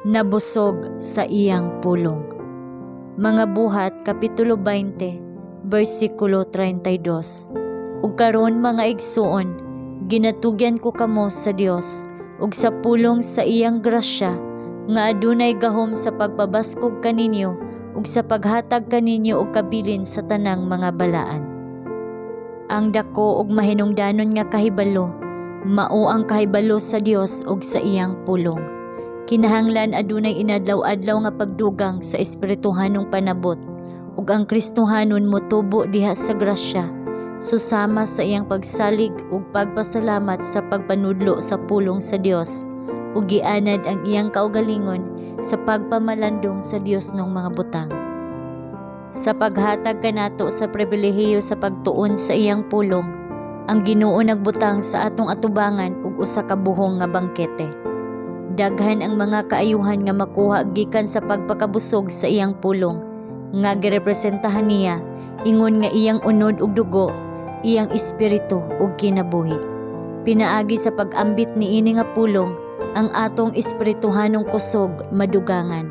nabusog sa iyang pulong. Mga Buhat, Kapitulo 20, versikulo 32. Ug karon mga igsuon, ginatugyan ko kamo sa Dios, ug sa pulong sa iyang grasya, nga adunay gahom sa pagpabaskog kaninyo, ug sa paghatag kaninyo og kabilin sa tanang mga balaan. Ang dako ug mahinungdanon nga kahibalo, mao ang kahibalo sa Dios ug sa iyang pulong. Kinahanglan adunay inadlaw-adlaw nga pagdugang sa espirituhanong panabot, ug ang Kristohanon motubo diha sa grasya, susama sa iyang pagsalig ug pagpasalamat sa pagpanudlo sa pulong sa Dios, ug gianad ang iyang kaugalingon sa pagpamalandong sa Dios ng mga butang. Sa paghatag kanato sa pribilehiyo sa pagtuon sa iyang pulong, ang Ginoo nagbutang sa atong atubangan ug usa ka buhong nga bangkete. Daghan ang mga kaayuhan nga makuha gikan sa pagpakabusog sa iyang pulong, nga girepresentahan niya ingon nga iyang unod ug dugo, iyang espiritu ug kinabuhi. Pinaagi sa pag-ambit niini nga pulong, ang atong espirituhanong kusog madugangan.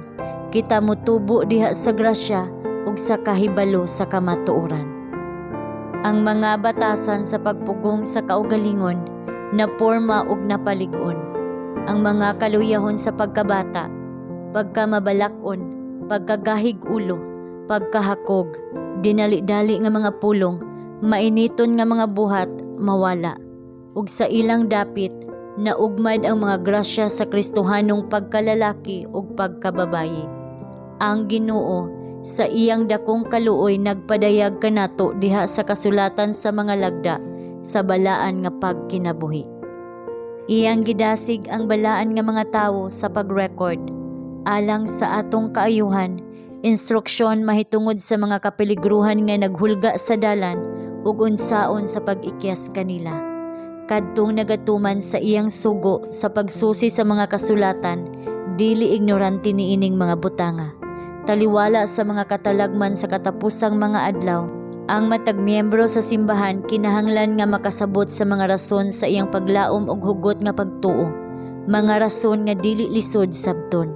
Kita motubo diha sa grasya ug sa kahibalo sa kamatuoran. Ang mga batasan sa pagpugong sa kaugalingon naporma ug napalig-on. Ang mga kaluyahon sa pagkabata, pagkamabalak-on, pagkagahig ulo, pagkahakog, dinali-dali nga mga pulong, mainiton nga mga buhat mawala, ug sa ilang dapit naugmad ang mga grasya sa Kristohanong pagkalalaki ug pagkababayi. Ang Ginoo sa iyang dakong kaluoy nagpadayag kanato diha sa kasulatan sa mga lagda sa balaan nga pagkinabuhi. Iyang gidasig ang balaan nga mga tawo sa pag-record alang sa atong kaayuhan, instruksyon mahitungod sa mga kapeligruhan nga naghulga sa dalan ug unsaon sa pag-ikyas kanila. Kadtong nagatuman sa iyang sugo sa pagsusi sa mga kasulatan, dili ignorante niining mga butanga. Taliwala sa mga katalagman sa katapusang mga adlaw, ang matag miyembro sa simbahan kinahanglan nga makasabot sa mga rason sa iyang paglaom og hugot nga pagtuo, mga rason nga dili lisod sabton.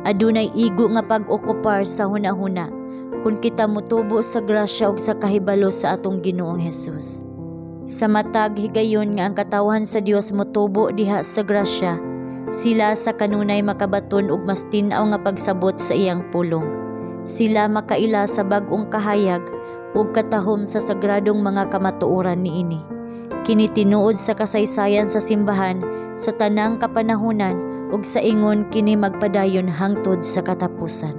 Adunay igo nga pag-okupar sa hunahuna kung kita motubo sa grasya ug sa kahibalo sa atong Ginoong Hesus. Sa matag higayon nga ang katawhan sa Dios motubo diha sa grasya, sila sa kanunay makabaton ug mas tin-aw nga pagsabot sa iyang pulong. Sila makaila sa bag-ong kahayag ug katahom sa sagradong mga kamatuoran niini. Kini tinuod sa kasaysayan sa simbahan sa tanang kapanahunan ug sa ingon kini magpadayon hangtod sa katapusan.